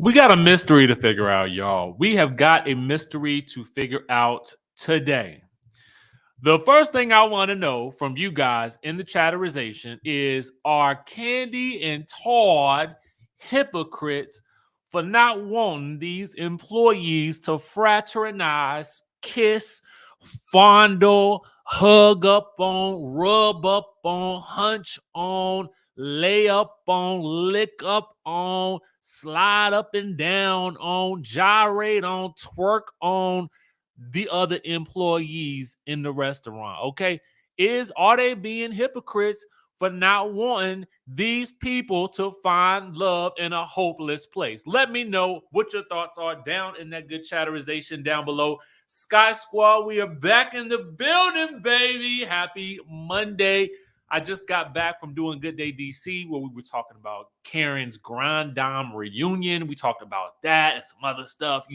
We got a mystery to figure out, y'all. We have got a mystery to figure out today. The first thing I want to know from you guys in the chatterization is, are Kandi and Todd hypocrites for not wanting these employees to fraternize, kiss, fondle, hug up on, rub up on, hunch on, lay up on, lick up on, slide up and down on, gyrate on, twerk on the other employees in the restaurant? Okay, are they being hypocrites for not wanting these people to find love in a hopeless place? Let me know what your thoughts are down in that good chatterization down below. Skye Squad, we are back in the building, baby. Happy Monday. I just got back from doing Good Day DC, where we were talking about Karen's Grand Dame reunion. We talked about that and some other stuff,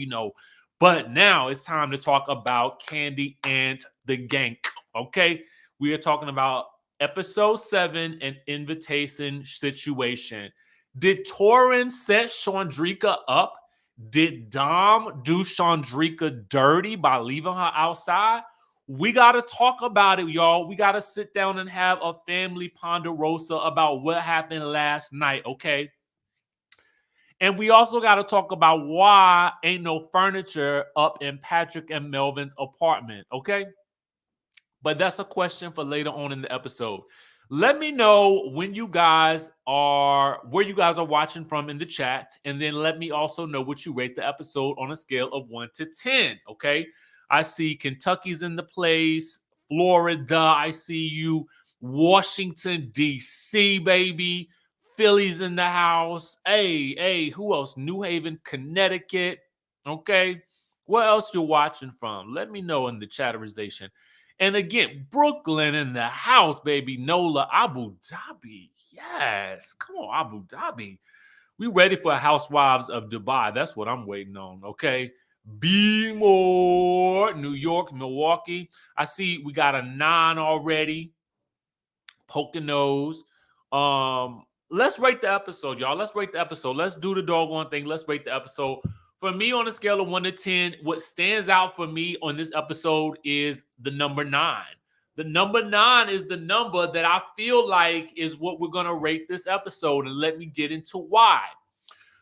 But now it's time to talk about Kandi and the gang. Okay, we are talking about episode 7, an invitation situation. Did Torin set Chandrika up? Did Dom do Chandrika dirty by leaving her outside? We got to talk about it, y'all. We got to sit down and have a family ponderosa about what happened last night, okay? And we also got to talk about why ain't no furniture up in Patrick and Melvin's apartment, okay? But that's a question for later on in the episode. Let me know where you guys are watching from in the chat. And then let me also know what you rate the episode on a scale of 1 to 10, okay? I see Kentucky's in the place, Florida, I see you, Washington, D.C., baby, Philly's in the house. Hey, who else? New Haven, Connecticut, okay? Where else you're watching from? Let me know in the chatterization. And again, Brooklyn in the house, baby. Nola, Abu Dhabi. Yes, come on, Abu Dhabi. We ready for Housewives of Dubai. That's what I'm waiting on, okay? Be more. New York, Milwaukee. I see we got a 9 already. Poconos. Let's rate the episode, y'all. Let's rate the episode. Let's do the doggone thing. Let's rate the episode. For me, on a scale of 1 to 10, what stands out for me on this episode is the number 9. The number 9 is the number that I feel like is what we're going to rate this episode. And let me get into why.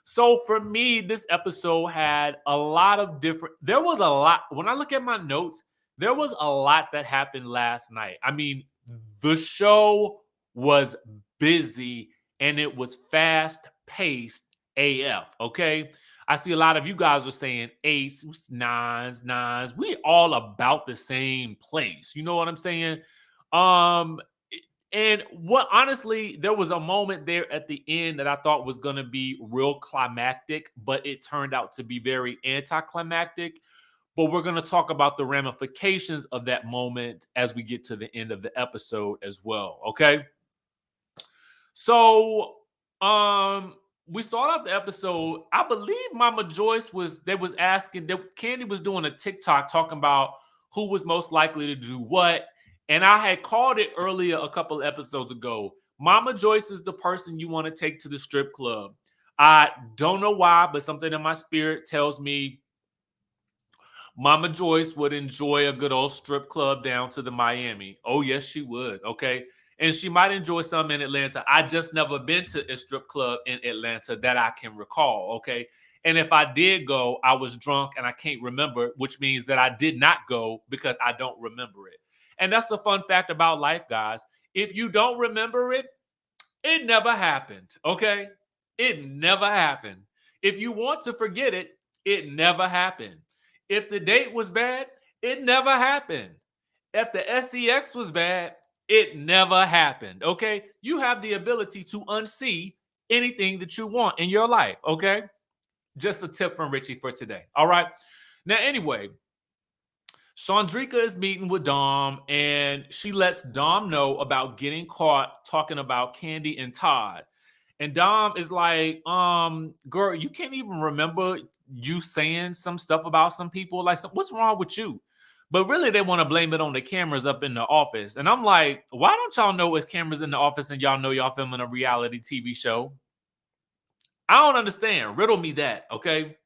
So for me, this episode had a lot of different, there was a lot, when I look at my notes, there was a lot that happened last night. I mean, the show was busy and it was fast-paced AF, okay? I see a lot of you guys are saying 8s, 9s. We all about the same place. You know what I'm saying? And what, honestly, there was a moment there at the end that I thought was going to be real climactic, but it turned out to be very anticlimactic. But we're going to talk about the ramifications of that moment as we get to the end of the episode as well, okay? So, we start out the episode. I believe Mama Joyce was asking, that Kandi was doing a TikTok talking about who was most likely to do what. And I had called it earlier a couple episodes ago. Mama Joyce is the person you want to take to the strip club. I don't know why, but something in my spirit tells me Mama Joyce would enjoy a good old strip club down to the Miami. Oh, yes, she would. Okay. And she might enjoy some in Atlanta. I just never been to a strip club in Atlanta that I can recall. Okay. And if I did go, I was drunk and I can't remember, which means that I did not go because I don't remember it. And that's the fun fact about life, guys. If you don't remember it, it never happened, okay? It never happened. If you want to forget it, it never happened. If the date was bad, it never happened. If the SEX was bad, it never happened, okay? You have the ability to unsee anything that you want in your life, okay? Just a tip from Richie for today, all right? Now, anyway, Chandrika is meeting with Dom, and she lets Dom know about getting caught talking about Kandi and Todd. And Dom is like, girl, you can't even remember you saying some stuff about some people. Like, what's wrong with you? But really, they want to blame it on the cameras up in the office. And I'm like, why don't y'all know it's cameras in the office and y'all know y'all filming a reality TV show? I don't understand. Riddle me that, okay?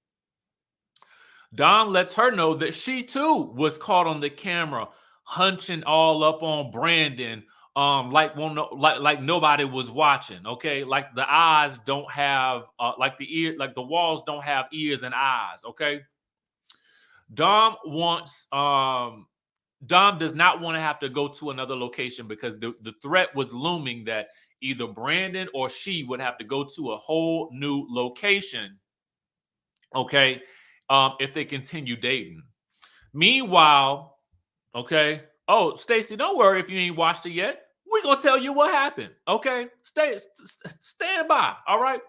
Dom lets her know that she too was caught on the camera hunching all up on Brandon, like nobody was watching, okay? Like the eyes don't have like the walls don't have ears and eyes, okay? Dom wants Dom does not want to have to go to another location because the threat was looming that either Brandon or she would have to go to a whole new location, okay, if they continue dating. Meanwhile, okay, oh, Stacy, don't worry if you ain't watched it yet. We're going to tell you what happened, okay? Stand by, all right?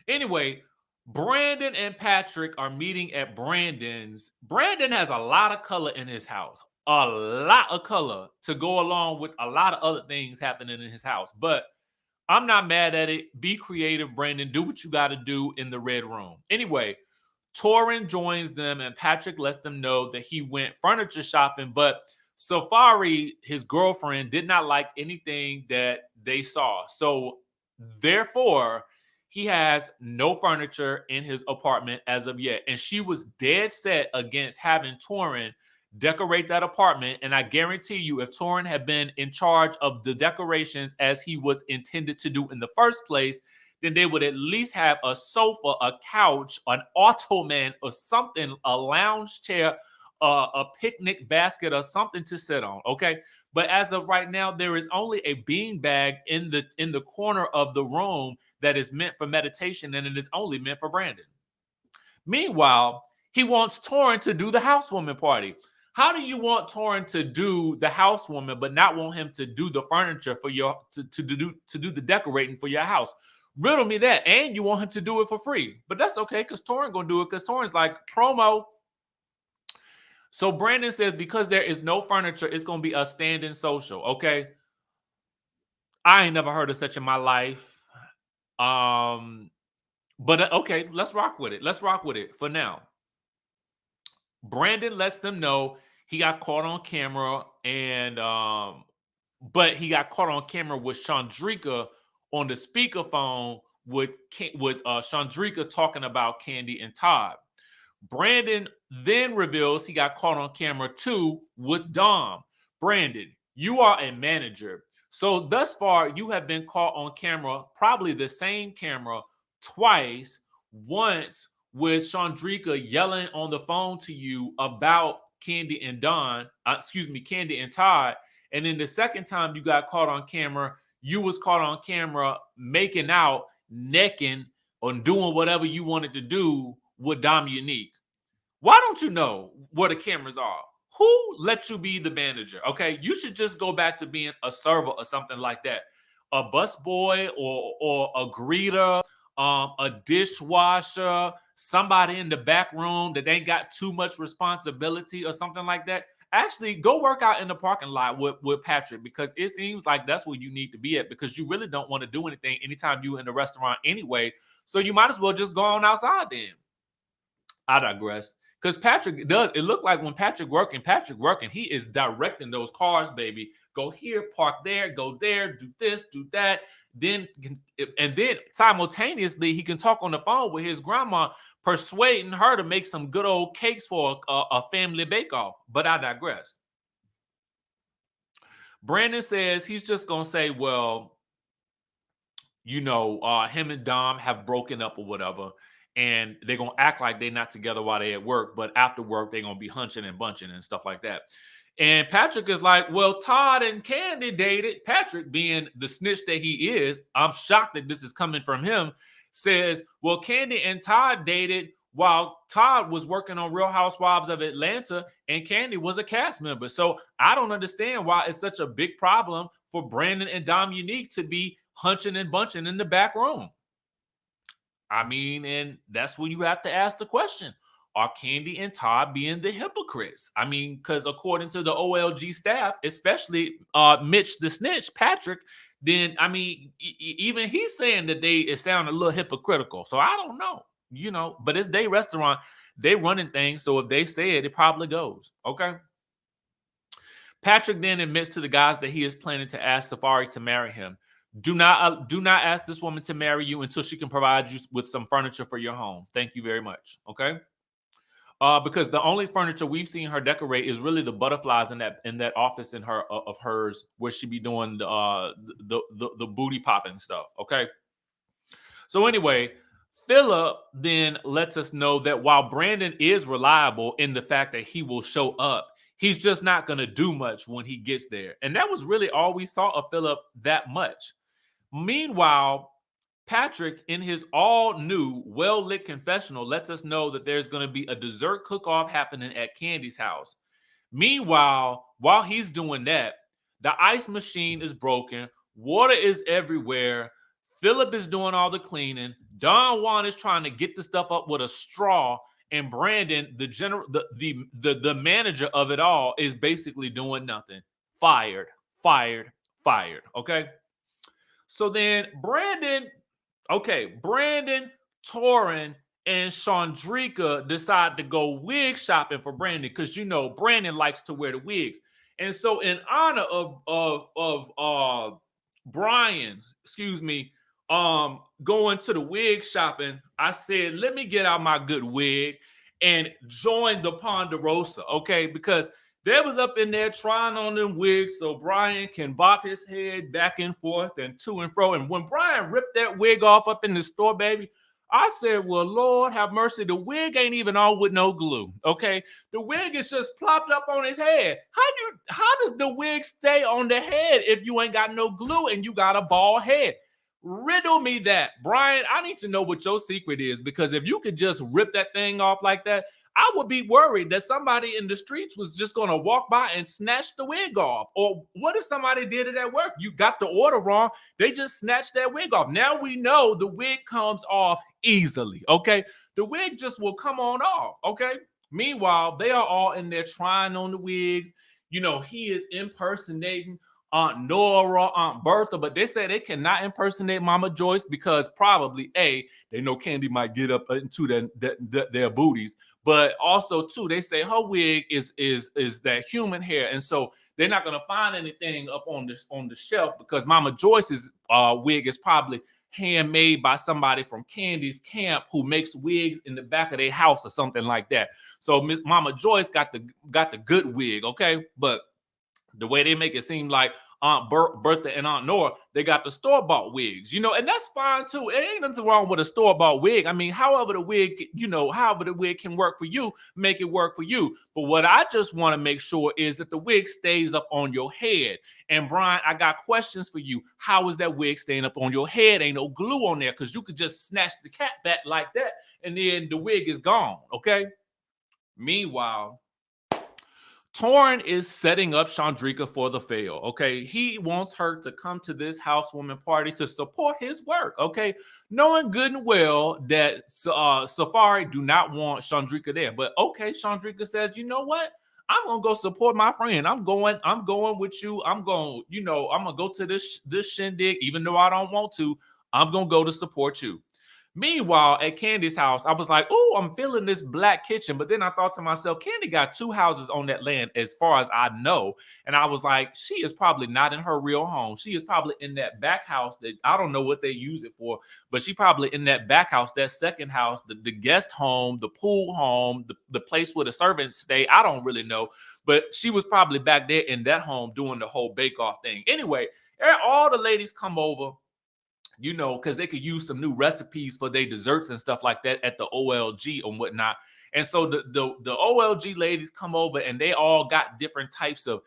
Anyway, Brandon and Patrick are meeting at Brandon's. Brandon has a lot of color in his house, a lot of color to go along with a lot of other things happening in his house. But I'm not mad at it. Be creative, Brandon. Do what you got to do in the red room. Anyway, Torrin joins them and Patrick lets them know that he went furniture shopping, but Safari, his girlfriend, did not like anything that they saw. So therefore, he has no furniture in his apartment as of yet. And she was dead set against having Torrin decorate that apartment. And I guarantee you, if Torrin had been in charge of the decorations as he was intended to do in the first place, then they would at least have a sofa, a couch, an ottoman or something, a lounge chair, a picnic basket or something to sit on, okay? But as of right now, there is only a bean bag in the corner of the room that is meant for meditation, and it is only meant for Brandon. Meanwhile, he wants Torrin to do the housewarming party. How do you want Torrin to do the housewarming, but not want him to do the furniture for your to do the decorating for your house? Riddle me that, and you want him to do it for free, but that's okay because Torrin gonna do it because Torrin's like promo. So Brandon says because there is no furniture, it's gonna be a standing social. Okay, I ain't never heard of such in my life. But okay, let's rock with it. Let's rock with it for now. Brandon lets them know he got caught on camera, and but he got caught on camera with Chandrika on the speakerphone with Chandrika talking about Kandi and Todd. Brandon then reveals he got caught on camera too with Dom. Brandon, you are a manager. So thus far, you have been caught on camera, probably the same camera, twice. Once with Chandrika yelling on the phone to you about Kandi and Kandi and Todd. And then the second time you got caught on camera, you was caught on camera making out, necking, or doing whatever you wanted to do with Dom Unique. Why don't you know where the cameras are? Who let you be the manager? Okay, you should just go back to being a server or something like that. A busboy or a greeter, a dishwasher, somebody in the back room that ain't got too much responsibility or something like that. Actually, go work out in the parking lot with Patrick because it seems like that's where you need to be at because you really don't want to do anything anytime you're in the restaurant anyway. So you might as well just go on outside then. I digress. Because Patrick does, it look like when Patrick working, he is directing those cars, baby. Go here, park there, go there, do this, do that. Then simultaneously, he can talk on the phone with his grandma, persuading her to make some good old cakes for a family bake-off. But I digress. Brandon says he's just going to say, well, him and Dom have broken up or whatever. And they're going to act like they're not together while they're at work. But after work, they're going to be hunching and bunching and stuff like that. And Patrick is like, well, Todd and Kandi dated. Patrick, being the snitch that he is, I'm shocked that this is coming from him, says, well, Kandi and Todd dated while Todd was working on Real Housewives of Atlanta and Kandi was a cast member. So I don't understand why it's such a big problem for Brandon and Dom Unique to be hunching and bunching in the back room. I mean, and that's when you have to ask the question, are Kandi and Todd being the hypocrites? I mean, because according to the OLG staff, especially Mitch the snitch, Patrick, then, I mean, even he's saying that it sound a little hypocritical. So I don't know, but it's their restaurant. They running things. So if they say it, it probably goes. Okay. Patrick then admits to the guys that he is planning to ask Safari to marry him. Do not ask this woman to marry you until she can provide you with some furniture for your home. Thank you very much. Okay. Because the only furniture we've seen her decorate is really the butterflies in that office in her of hers where she be doing the booty popping stuff. Okay. So anyway, Philip then lets us know that while Brandon is reliable in the fact that he will show up, he's just not going to do much when he gets there. And that was really all we saw of Philip that much. Meanwhile, Patrick, in his all-new, well-lit confessional, lets us know that there's going to be a dessert cook-off happening at Kandi's house. Meanwhile, while he's doing that, the ice machine is broken, water is everywhere, Philip is doing all the cleaning, Don Juan is trying to get the stuff up with a straw, and Brandon, the manager of it all, is basically doing nothing. Fired. Okay? So then Brandon, Torrin, and Chandrika decide to go wig shopping for Brandon because Brandon likes to wear the wigs. And so in honor of Brian, going to the wig shopping, I said, let me get out my good wig and join the Ponderosa, okay? Because they was up in there trying on them wigs so Brian can bop his head back and forth and to and fro. And when Brian ripped that wig off up in the store, baby, I said, well, Lord have mercy. The wig ain't even on with no glue, okay? The wig is just plopped up on his head. How does the wig stay on the head if you ain't got no glue and you got a bald head? Riddle me that. Brian, I need to know what your secret is, because if you could just rip that thing off like that, I would be worried that somebody in the streets was just going to walk by and snatch the wig off. Or what if somebody did it at work? You got the order wrong. They just snatched that wig off. Now we know the wig comes off easily, okay? The wig just will come on off, okay? Meanwhile, they are all in there trying on the wigs. He is impersonating Aunt Nora, Aunt Bertha, but they say they cannot impersonate Mama Joyce because probably they know Kandi might get up into their booties, but also too they say her wig is that human hair, and so they're not gonna find anything up on the shelf because Mama Joyce's wig is probably handmade by somebody from Kandi's camp who makes wigs in the back of their house or something like that. So Miss Mama Joyce got the good wig, okay, but the way they make it seem like Aunt Bertha and Aunt Nora, they got the store-bought wigs, and that's fine too. It ain't nothing wrong with a store-bought wig. I mean, however the wig can work for you, make it work for you. But what I just want to make sure is that the wig stays up on your head. And Brian, I got questions for you. How is that wig staying up on your head? Ain't no glue on there because you could just snatch the cat back like that and then the wig is gone, okay? Meanwhile, Torrin is setting up Chandrika for the fail, okay? He wants her to come to this housewarming party to support his work, okay? Knowing good and well that Safari do not want Chandrika there. But okay, Chandrika says, you know what? I'm gonna go support my friend. I'm going with you. I'm gonna go to this shindig, even though I don't want to. I'm gonna go to support you. Meanwhile, at Kandi's house, I was like, oh, I'm feeling this black kitchen. But then I thought to myself, Kandi got 2 houses on that land as far as I know. And I was like, she is probably not in her real home. She is probably in that back house that I don't know what they use it for, but she probably in that back house, that second house, the guest home, the pool home, the place where the servants stay. I don't really know, but she was probably back there in that home doing the whole bake-off thing. Anyway, all the ladies come over, because they could use some new recipes for their desserts and stuff like that at the OLG and whatnot. And so the OLG ladies come over and they all got different types of,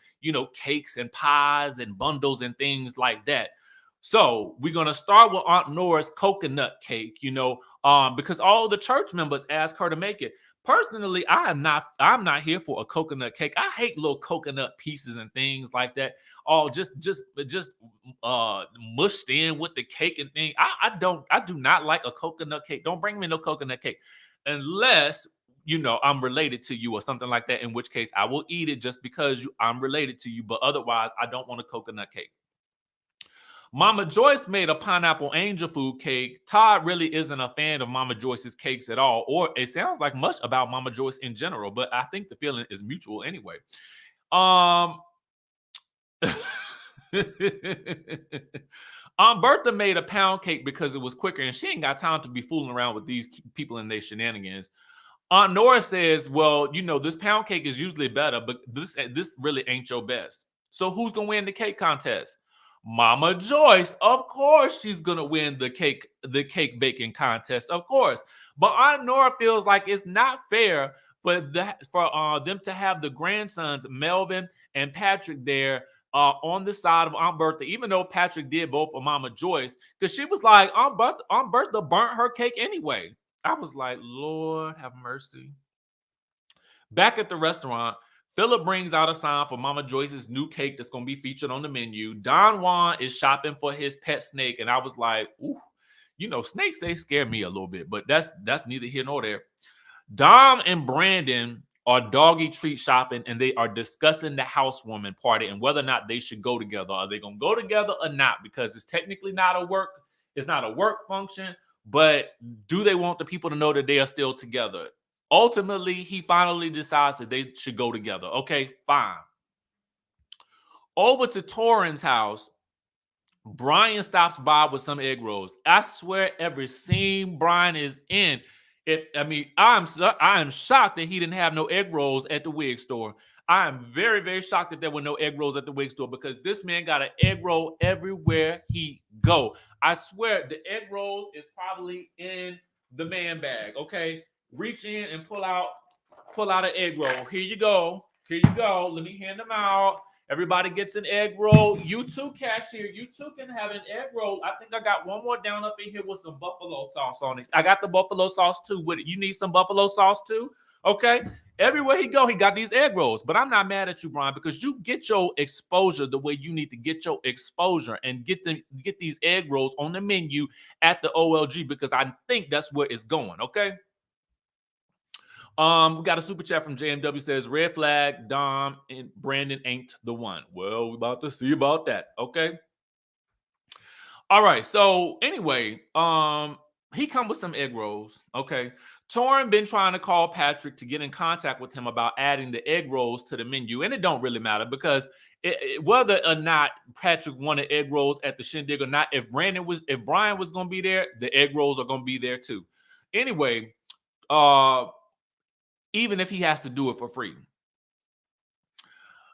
cakes and pies and bundles and things like that. So we're going to start with Aunt Nora's coconut cake, because all the church members asked her to make it. Personally, I'm not here for a coconut cake. I hate little coconut pieces and things like that. All just mushed in with the cake and thing. I do not like a coconut cake. Don't bring me no coconut cake unless I'm related to you or something like that, in which case I will eat it just because I'm related to you. But otherwise, I don't want a coconut cake. Mama Joyce made a pineapple angel food cake. Todd really isn't a fan of Mama Joyce's cakes at all, or it sounds like much about Mama Joyce in general, but I think the feeling is mutual anyway. Aunt Bertha made a pound cake because it was quicker, and she ain't got time to be fooling around with these people and their shenanigans. Aunt Nora says, well, you know, this pound cake is usually better, but this really ain't your best. So who's going to win the cake contest? Mama Joyce. Of course she's going to win the cake baking contest, of course. But Aunt Nora feels like it's not fair for them to have the grandsons, Melvin and Patrick, there on the side of Aunt Bertha, even though Patrick did vote for Mama Joyce, because she was like, Aunt Bertha burnt her cake anyway. I was like, Lord have mercy. Back at the restaurant, Philip brings out a sign for Mama Joyce's new cake that's going to be featured on the menu. Don Juan is shopping for his pet snake, and I was like, ooh, you know, snakes, they scare me a little bit, but that's neither here nor there. Dom and Brandon are doggy treat shopping, and they are discussing the housewarming party and whether or not they should go together. Are they going to go together or not? Because it's technically not a work function, but do they want the people to know that they are still together? Ultimately, he finally decides that they should go together. Okay, fine. Over to Torrin's house, Brian stops by with some egg rolls. I swear every scene Brian is in, I'm shocked that he didn't have no egg rolls at the wig store. I am very, very shocked that there were no egg rolls at the wig store, because this man got an egg roll everywhere he go. I swear the egg rolls is probably in the man bag. Okay, reach in and pull out an egg roll. Here you go. Let me hand them out. Everybody gets an egg roll. You too, cashier. You too can have an egg roll. I think I got one more down up in here with some buffalo sauce on it. I got the buffalo sauce too with it. You need some buffalo sauce too? Okay. Everywhere he go, he got these egg rolls. But I'm not mad at you, Brian, because you get your exposure the way you need to get your exposure, and get these egg rolls on the menu at the OLG, because I think that's where it's going. Okay. We got a super chat from JMW, says, red flag, Dom and Brandon ain't the one. Well, we're about to see about that. Okay. All right. So anyway, he come with some egg rolls. Okay. Torrin been trying to call Patrick to get in contact with him about adding the egg rolls to the menu. And it don't really matter, because whether or not Patrick wanted egg rolls at the shindig or not, if Brian was going to be there, the egg rolls are going to be there too. Anyway, even if he has to do it for free.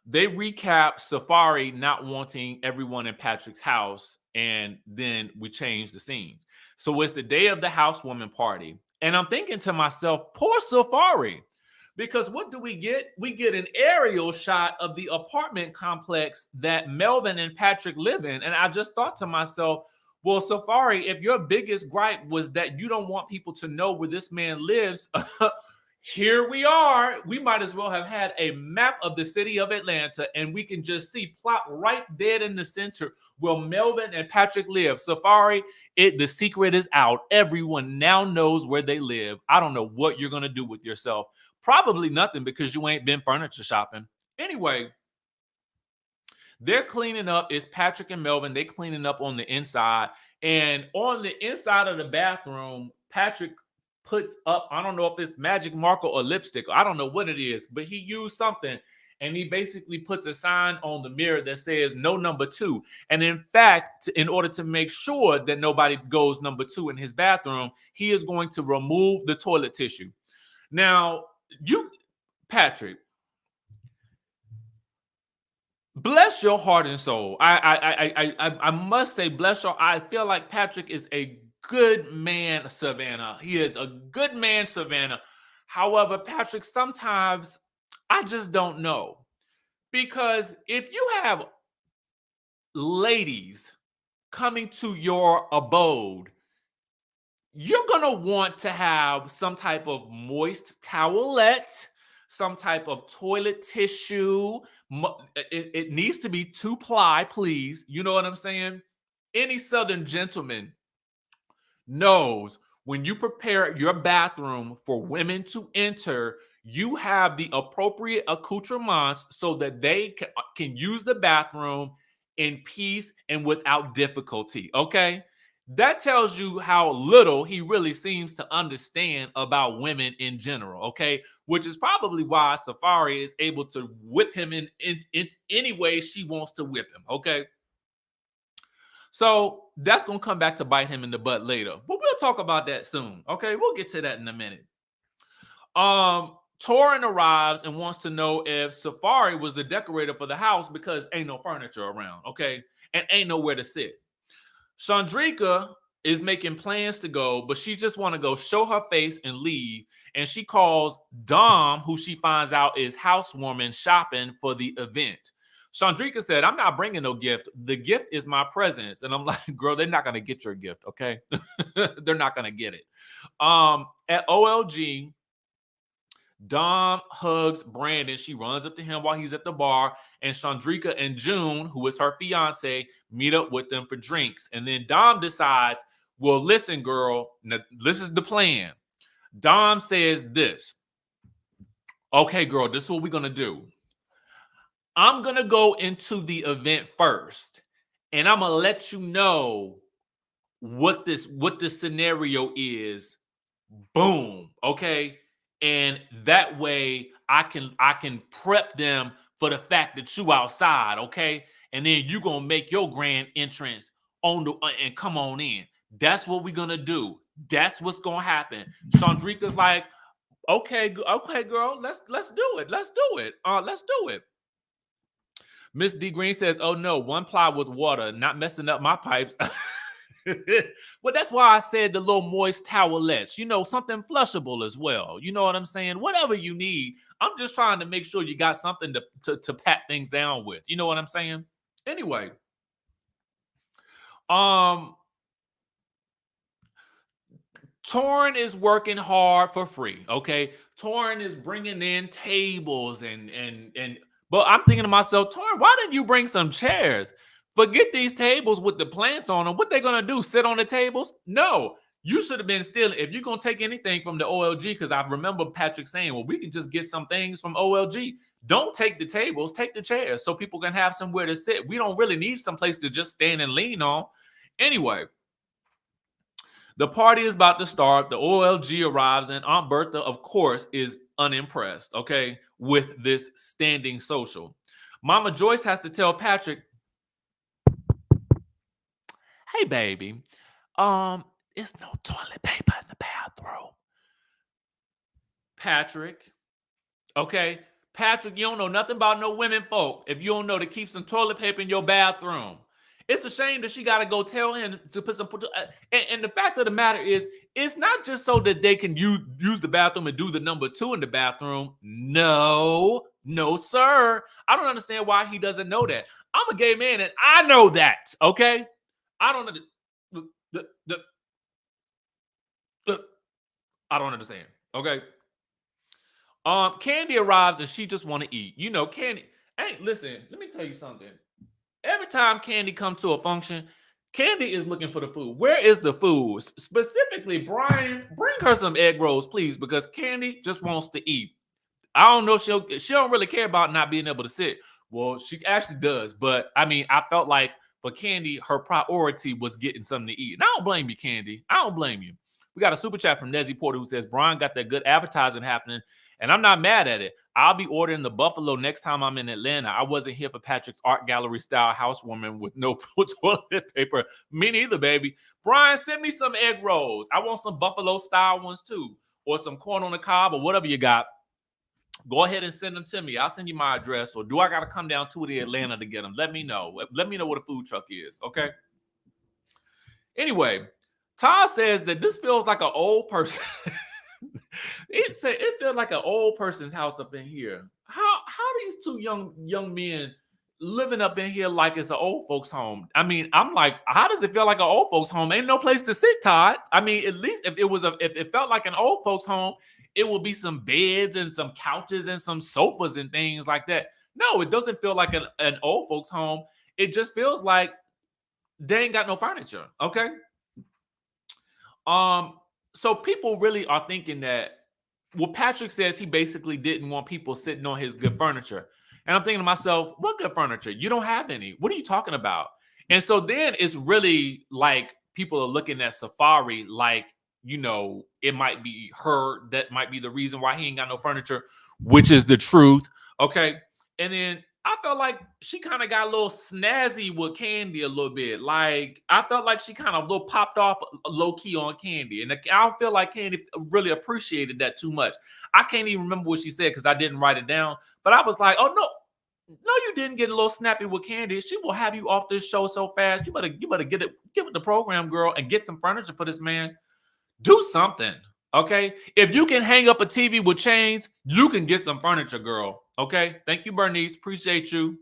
They recap Safari not wanting everyone in Patrick's house, and then we change the scenes. So it's the day of the housewarming party, and I'm thinking to myself, poor Safari, because what do we get? We get an aerial shot of the apartment complex that Melvin and Patrick live in, and I just thought to myself, well, Safari, if your biggest gripe was that you don't want people to know where this man lives, here we are. We might as well have had a map of the city of Atlanta, and we can just see plot right dead in the center where Melvin and Patrick live. Safari, the secret is out. Everyone now knows where they live. I don't know what you're going to do with yourself. Probably nothing, because you ain't been furniture shopping. Anyway, they're cleaning up. It's Patrick and Melvin. They cleaning up on the inside. And on the inside of the bathroom, Patrick puts up, I don't know if it's magic marker or lipstick, I don't know what it is, but he used something, and he basically puts a sign on the mirror that says no number 2. And in fact, in order to make sure that nobody goes number 2 in his bathroom, he is going to remove the toilet tissue. Now, Patrick, bless your heart and soul. I must say, I feel like Patrick is a good man, Savannah. He is a good man, Savannah. However, Patrick, sometimes I just don't know. Because if you have ladies coming to your abode, you're going to want to have some type of moist towelette, some type of toilet tissue. It needs to be 2-ply, please. You know what I'm saying? Any Southern gentleman knows when you prepare your bathroom for women to enter, you have the appropriate accoutrements so that they can use the bathroom in peace and without difficulty. Okay? That tells you how little he really seems to understand about women in general. Okay? Which is probably why Safari is able to whip him in any way she wants to whip him. Okay? So that's going to come back to bite him in the butt later. But we'll talk about that soon. Okay, we'll get to that in a minute. Torin arrives and wants to know if Safari was the decorator for the house because ain't no furniture around, okay? And ain't nowhere to sit. Chandrika is making plans to go, but she just want to go show her face and leave. And she calls Dom, who she finds out is housewarming, shopping for the event. Chandrika said, I'm not bringing no gift. The gift is my presence. And I'm like, girl, they're not going to get your gift, okay? They're not going to get it. At OLG, Dom hugs Brandon. She runs up to him while he's at the bar. And Chandrika and June, who is her fiance, meet up with them for drinks. And then Dom decides, well, listen, girl, now, this is the plan. Dom says this. Okay, girl, this is what we're going to do. I'm going to go into the event first. And I'm going to let you know what this scenario is. Boom. Okay. And that way I can prep them for the fact that you outside, okay? And then you gonna make your grand entrance on the and come on in. That's what we're gonna do. That's what's gonna happen. Chandrika's like, okay, girl, let's do it. Let's do it. Miss D Green says, oh no, one ply with water, not messing up my pipes. Well, that's why I said the little moist towelettes, something flushable as well. You know what I'm saying? Whatever you need. I'm just trying to make sure you got something to pat things down with. You know what I'm saying? Anyway, Torin is working hard for free. Okay, Torin is bringing in tables but I'm thinking to myself, Torin, why didn't you bring some chairs? Forget these tables with the plants on them. What they gonna do? Sit on the tables? No, you should have been still. If you're gonna take anything from the OLG, because I remember Patrick saying, well, we can just get some things from OLG. Don't take the tables, take the chairs so people can have somewhere to sit. We don't really need some place to just stand and lean on. Anyway, the party is about to start. The OLG arrives, and Aunt Bertha, of course, is unimpressed, okay, with this standing social. Mama Joyce has to tell Patrick, hey, baby, it's no toilet paper in the bathroom. Patrick, okay? Patrick, you don't know nothing about no women folk if you don't know to keep some toilet paper in your bathroom. It's a shame that she got to go tell him to put some... And the fact of the matter is, it's not just so that they can use the bathroom and do the number 2 in the bathroom. No, sir. I don't understand why he doesn't know that. I'm a gay man, and I know that, okay? I don't I don't understand. Okay. Kandi arrives and she just want to eat. Kandi. Hey, listen, let me tell you something. Every time Kandi comes to a function, Kandi is looking for the food. Where is the food? Specifically, Brian, bring her some egg rolls, please, because Kandi just wants to eat. I don't know. She don't really care about not being able to sit. Well, she actually does, but I mean, I felt like for Kandi, her priority was getting something to eat. And I don't blame you, Kandi. I don't blame you. We got a super chat from Nezzy Porter who says, Brian got that good advertising happening, and I'm not mad at it. I'll be ordering the Buffalo next time I'm in Atlanta. I wasn't here for Patrick's art gallery style housewarming with no toilet paper. Me neither, baby. Brian, send me some egg rolls. I want some Buffalo style ones too, or some corn on the cob or whatever you got. Go ahead and send them to me. I'll send you my address, or do I got to come down to the Atlanta to get them? Let me know. Let me know what a food truck is, okay? Anyway, Todd says that this feels like an old person. It feels like an old person's house up in here. How these two young men living up in here like it's an old folks home? I mean, I'm like, how does it feel like an old folks home? Ain't no place to sit, Todd. I mean, at least if it felt like an old folks home, it will be some beds and some couches and some sofas and things like that. No, it doesn't feel like an old folks home. It just feels like they ain't got no furniture. Okay. So people really are thinking that, well, Patrick says he basically didn't want people sitting on his good furniture. And I'm thinking to myself, what good furniture? You don't have any. What are you talking about? And so then it's really like people are looking at Safari like, it might be her that might be the reason why he ain't got no furniture, which is the truth. Okay. And then I felt like she kind of got a little snazzy with Kandi a little bit. Like, I felt like she kind of little popped off low key on Kandi. And I don't feel like Kandi really appreciated that too much. I can't even remember what she said because I didn't write it down. But I was like, oh no, you didn't get a little snappy with Kandi. She will have you off this show so fast. You better get with the program, girl, and get some furniture for this man. Do something. Okay. If you can hang up a TV with chains, you can get some furniture, girl. Okay. Thank you, Bernice. Appreciate you.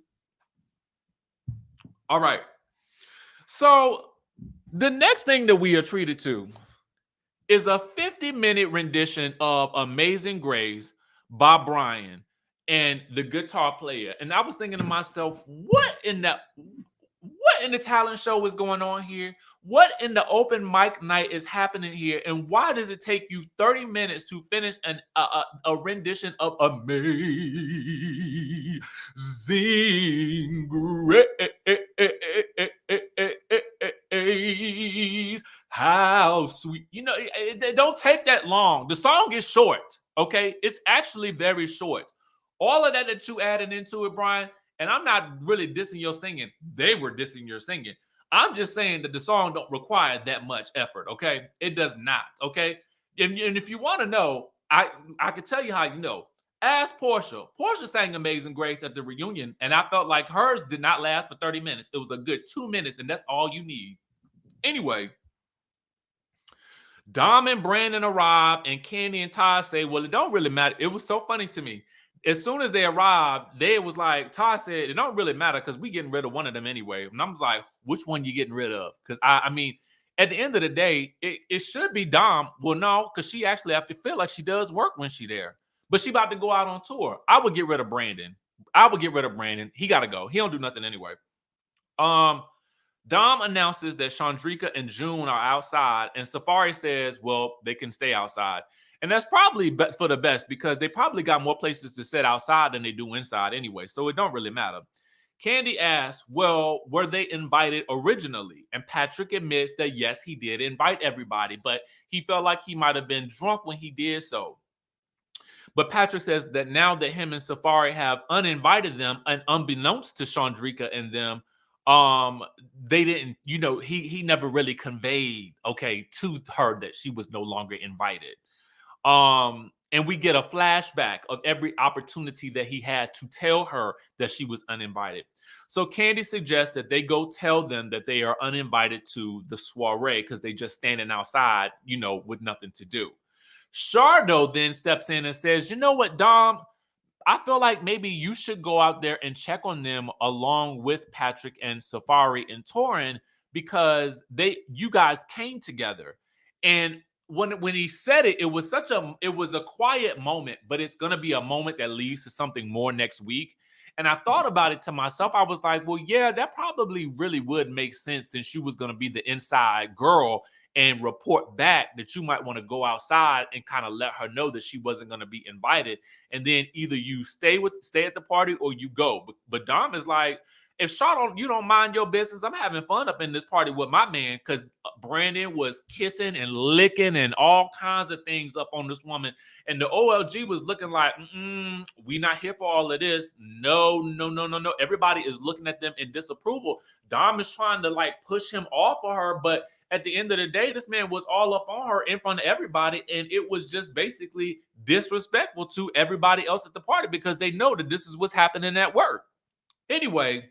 All right. So the next thing that we are treated to is a 50-minute rendition of Amazing Grace by Brian and the guitar player. And I was thinking to myself, what in the talent show is going on here? What in the open mic night is happening here? And why does it take you 30 minutes to finish a rendition of Amazing Grace? How sweet. You know, it don't take that long. The song is short, okay? It's actually very short. All of that you added into it, Brian, and I'm not really dissing your singing. They were dissing your singing. I'm just saying that the song don't require that much effort, okay? It does not, okay? And if you want to know, I can tell you how you know. Ask Portia. Portia sang Amazing Grace at the reunion, and I felt like hers did not last for 30 minutes. It was a good 2 minutes, and that's all you need. Anyway, Dom and Brandon arrive, and Kandi and Todd say, well, it don't really matter. It was so funny to me. As soon as they arrived, they was like, Todd said, it don't really matter because we getting rid of one of them anyway. And I was like, which one you getting rid of? Because I mean, at the end of the day, it should be Dom. Well, no, because she actually have to feel like she does work when she there. But she about to go out on tour. I would get rid of Brandon. He got to go. He don't do nothing anyway. Dom announces that Chandrika and June are outside, and Safari says, well, they can stay outside. And that's probably for the best because they probably got more places to sit outside than they do inside anyway, so it don't really matter. Kandi asks, well, were they invited originally? And Patrick admits that, yes, he did invite everybody, but he felt like he might have been drunk when he did so. But Patrick says that now that him and Safari have uninvited them, and unbeknownst to Chandrika and them, they didn't, you know, he never really conveyed, okay, to her that she was no longer invited. And we get a flashback of every opportunity that he had to tell her that she was uninvited. So Kandi suggests that they go tell them that they are uninvited to the soiree because they just standing outside, you know, with nothing to do. Shardo then steps in and says, you know what, Dom, I feel like maybe you should go out there and check on them along with Patrick and Safari and Torin because you guys came together. And when he said it, it was a quiet moment, but it's gonna be a moment that leads to something more next week. And I thought about it to myself. I was like, well, yeah, that probably really would make sense since she was gonna be the inside girl and report back that you might want to go outside and kind of let her know that she wasn't going to be invited. And then either you stay at the party or you go. But Dom is like, if you don't mind your business, I'm having fun up in this party with my man because Brandon was kissing and licking and all kinds of things up on this woman. And the OLG was looking like, we not here for all of this. No. Everybody is looking at them in disapproval. Dom is trying to like push him off of her, but at the end of the day, this man was all up on her in front of everybody, and it was just basically disrespectful to everybody else at the party because they know that this is what's happening at work. Anyway,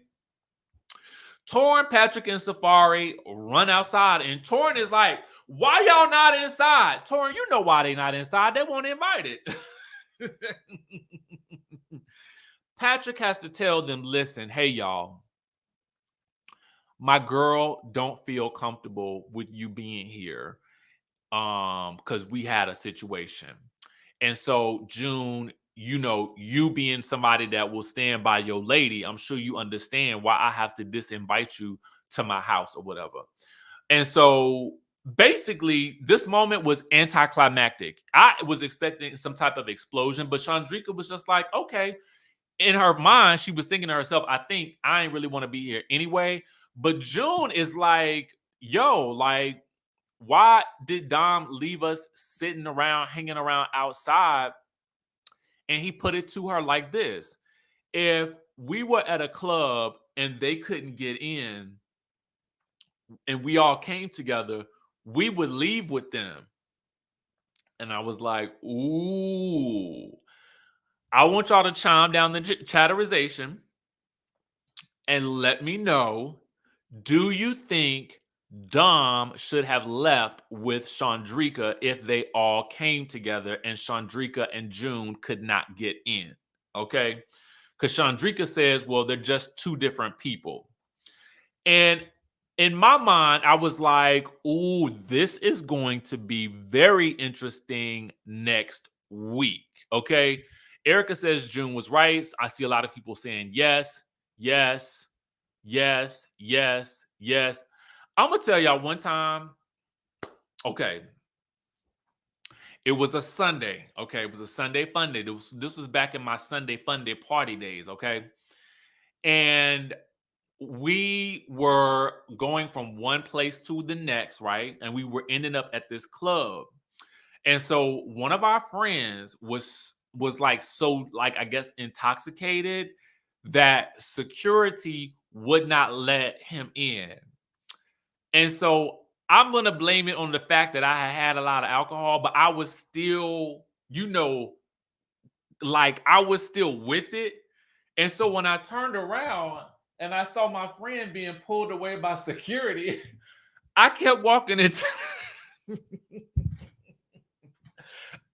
Torin, Patrick, and Safari run outside, and Torin is like, why y'all not inside? Torin, you know why they not inside. They weren't invited. Patrick has to tell them, listen, hey, y'all, my girl don't feel comfortable with you being here because we had a situation. And so, June, you know, you being somebody that will stand by your lady, I'm sure you understand why I have to disinvite you to my house or whatever. And so, basically, this moment was anticlimactic. I was expecting some type of explosion, but Chandrika was just like, okay. In her mind, she was thinking to herself, I think I ain't really want to be here anyway. But June is like, yo, like, why did Dom leave us sitting around, hanging around outside? And he put it to her like this. If we were at a club and they couldn't get in, and we all came together, we would leave with them. And I was like, ooh, I want y'all to chime down the chatterization and let me know, do you think Dom should have left with Chandrika if they all came together and Chandrika and June could not get in? Okay. Because Chandrika says, well, they're just two different people. And in my mind, I was like, ooh, this is going to be very interesting next week. Okay. Erica says June was right. I see a lot of people saying yes, yes, yes, yes, yes. I'm going to tell y'all one time. Okay. It was a Sunday. Okay. It was a Sunday fun day. This was back in my Sunday fun day party days. Okay. And we were going from one place to the next, right? And we were ending up at this club. And so one of our friends was like, so like, I guess, intoxicated that security would not let him in. And so I'm going to blame it on the fact that I had a lot of alcohol, but I was still, like I was still with it. And so when I turned around and I saw my friend being pulled away by security, I kept walking into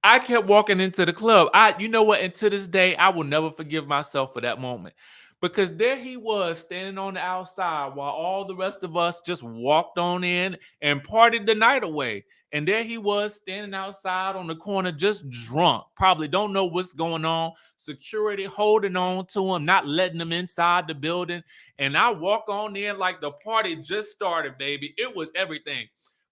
I kept walking into the club. You know what? And to this day, I will never forgive myself for that moment. Because there he was standing on the outside while all the rest of us just walked on in and partied the night away. And there he was standing outside on the corner, just drunk. Probably don't know what's going on. Security holding on to him, not letting him inside the building. And I walk on in like the party just started, baby. It was everything.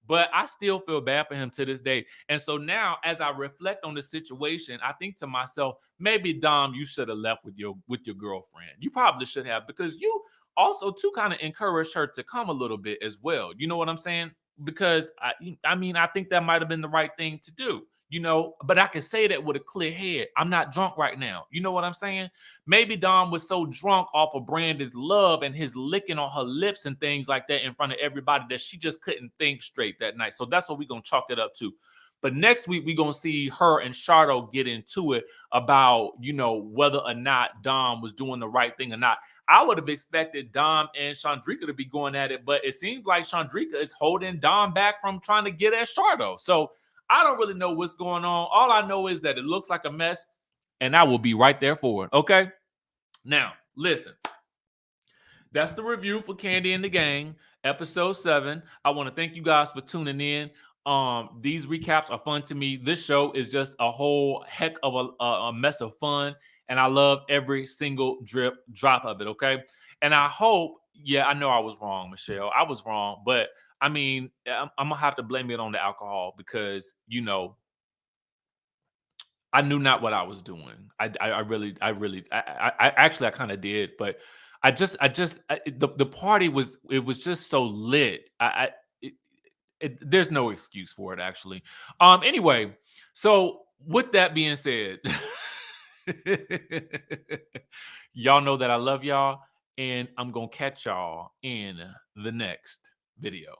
But I still feel bad for him to this day. And so now, as I reflect on the situation, I think to myself, maybe Dom, you should have left with your girlfriend. You probably should have, because you also too kind of encouraged her to come a little bit as well. You know what I'm saying? Because I mean, I think that might have been the right thing to do. But I can say that with a clear head. I'm not drunk right now. You know what I'm saying? Maybe Dom was so drunk off of Brandon's love and his licking on her lips and things like that in front of everybody that she just couldn't think straight that night. So that's what we're going to chalk it up to. But next week, we're going to see her and Shardo get into it about, whether or not Dom was doing the right thing or not. I would have expected Dom and Chandrika to be going at it, but it seems like Chandrika is holding Dom back from trying to get at Shardo. So I don't really know what's going on. All I know is that it looks like a mess, and I will be right there for it. Okay? Now, listen. That's the review for Kandi and the Gang, episode 7. I want to thank you guys for tuning in. These recaps are fun to me. This show is just a whole heck of a mess of fun, and I love every single drop of it. Okay, and I hope. Yeah, I know I was wrong, Michelle. I was wrong, but I mean, I'm gonna have to blame it on the alcohol because I knew not what I was doing. I actually kind of did, but the party was just so lit. There's no excuse for it actually. Anyway, so with that being said, y'all know that I love y'all, and I'm gonna catch y'all in the next video.